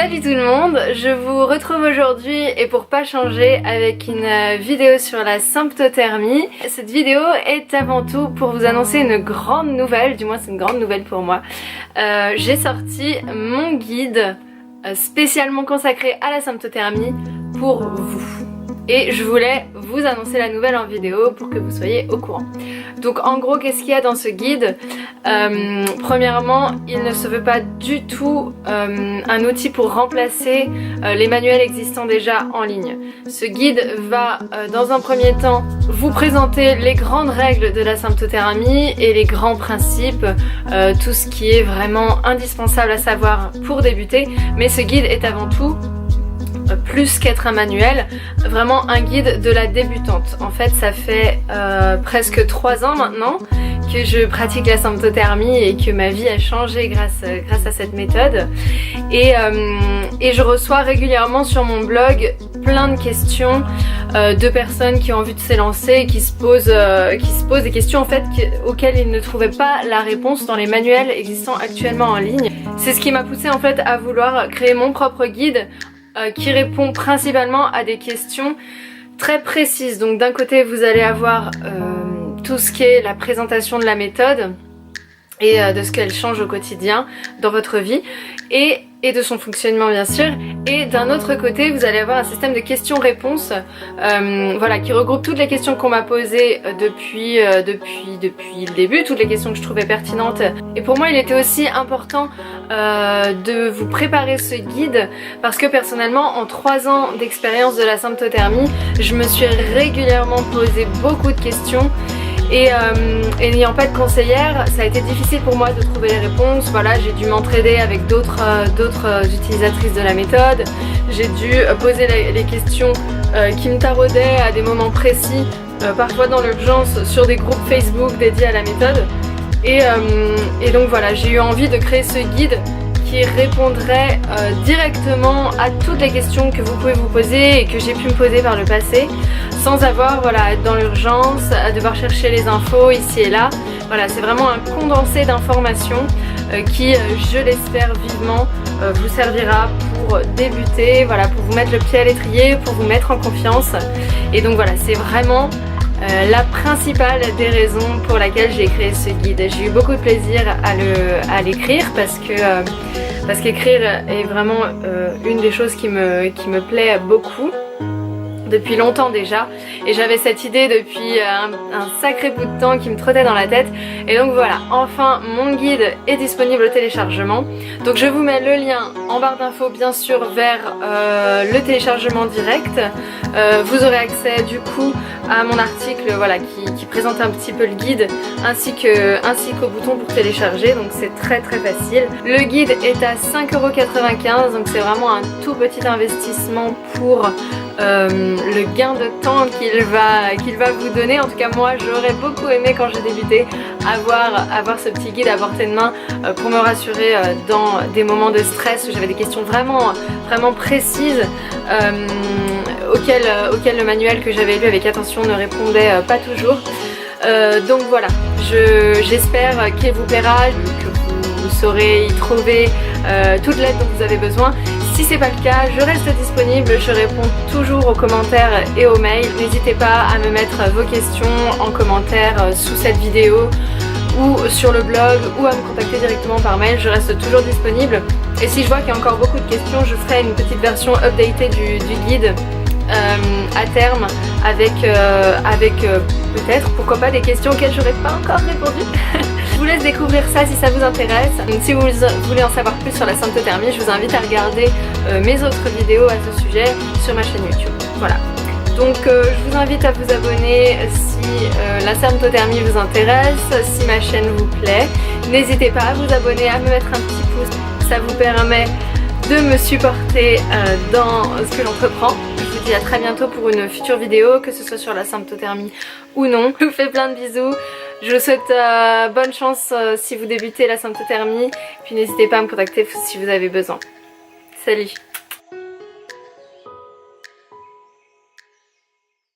Salut tout le monde, je vous retrouve aujourd'hui et pour pas changer avec une vidéo sur la symptothermie. Cette vidéo est avant tout pour vous annoncer une grande nouvelle, du moins c'est une grande nouvelle pour moi. J'ai sorti mon guide spécialement consacré à la symptothermie pour vous. Et je voulais vous annoncer la nouvelle en vidéo pour que vous soyez au courant. Donc en gros, qu'est-ce qu'il y a dans ce guide? Premièrement, il ne se veut pas du tout un outil pour remplacer les manuels existants déjà en ligne. Ce guide va dans un premier temps vous présenter les grandes règles de la symptothermie et les grands principes, tout ce qui est vraiment indispensable à savoir pour débuter. Mais ce guide est avant tout plus qu'être un manuel, vraiment un guide de la débutante. En fait, ça fait presque 3 ans maintenant que je pratique la symptothermie et que ma vie a changé grâce à cette méthode. Et je reçois régulièrement sur mon blog plein de questions de personnes qui ont envie de s'élancer et qui se posent des questions en fait auxquelles ils ne trouvaient pas la réponse dans les manuels existants actuellement en ligne. C'est ce qui m'a poussée en fait à vouloir créer mon propre guide qui répond principalement à des questions très précises. Donc d'un côté vous allez avoir tout ce qui est la présentation de la méthode et de ce qu'elle change au quotidien dans votre vie et de son fonctionnement bien sûr. Et d'un autre côté vous allez avoir un système de questions-réponses voilà, qui regroupe toutes les questions qu'on m'a posées depuis le début, toutes les questions que je trouvais pertinentes. Et pour moi il était aussi important de vous préparer ce guide parce que personnellement en 3 ans d'expérience de la symptothermie je me suis régulièrement posé beaucoup de questions. Et n'ayant pas de conseillère, ça a été difficile pour moi de trouver les réponses. Voilà, j'ai dû m'entraider avec d'autres utilisatrices de la méthode. J'ai dû poser les questions qui me taraudaient à des moments précis, parfois dans l'urgence, sur des groupes Facebook dédiés à la méthode. Et donc voilà, j'ai eu envie de créer ce guide qui répondrait directement à toutes les questions que vous pouvez vous poser et que j'ai pu me poser par le passé sans avoir à être dans l'urgence, à devoir chercher les infos ici et là. Voilà, c'est vraiment un condensé d'informations qui, je l'espère vivement, vous servira pour débuter, voilà, pour vous mettre le pied à l'étrier, pour vous mettre en confiance. Et donc voilà, c'est vraiment la principale des raisons pour laquelle j'ai créé ce guide. J'ai eu beaucoup de plaisir à l'écrire parce qu'écrire est vraiment une des choses qui me plaît beaucoup depuis longtemps déjà, et j'avais cette idée depuis un sacré bout de temps qui me trottait dans la tête. Et donc voilà, enfin mon guide est disponible au téléchargement. Donc je vous mets le lien en barre d'infos bien sûr vers le téléchargement direct. Vous aurez accès du coup à mon article, voilà, qui présente un petit peu le guide ainsi qu'au bouton pour télécharger, donc c'est très facile. Le guide est à 5,95 €, donc c'est vraiment un tout petit investissement pour le gain de temps qu'il va vous donner. En tout cas moi j'aurais beaucoup aimé quand j'ai débuté avoir ce petit guide à portée de main pour me rassurer dans des moments de stress où j'avais des questions vraiment précises auxquelles le manuel que j'avais lu avec attention ne répondait pas toujours. Donc voilà, j'espère qu'il vous plaira, que vous saurez y trouver toute l'aide dont vous avez besoin. Si c'est pas le cas, je reste disponible, je réponds toujours aux commentaires et aux mails. N'hésitez pas à me mettre vos questions en commentaire sous cette vidéo ou sur le blog ou à me contacter directement par mail, je reste toujours disponible. Et si je vois qu'il y a encore beaucoup de questions, je ferai une petite version updatée du guide à terme avec peut-être, pourquoi pas, des questions auxquelles j'aurais pas encore répondu. Je vous laisse découvrir ça si ça vous intéresse. Donc, si vous voulez en savoir plus sur la symptothermie, je vous invite à regarder mes autres vidéos à ce sujet sur ma chaîne YouTube. Voilà. Donc je vous invite à vous abonner si la symptothermie vous intéresse, si ma chaîne vous plaît. N'hésitez pas à vous abonner, à me mettre un petit pouce, ça vous permet de me supporter dans ce que j'entreprends. Je vous dis à très bientôt pour une future vidéo, que ce soit sur la symptothermie ou non. Je vous fais plein de bisous. Je vous souhaite bonne chance si vous débutez la symptothermie. Puis n'hésitez pas à me contacter si vous avez besoin. Salut!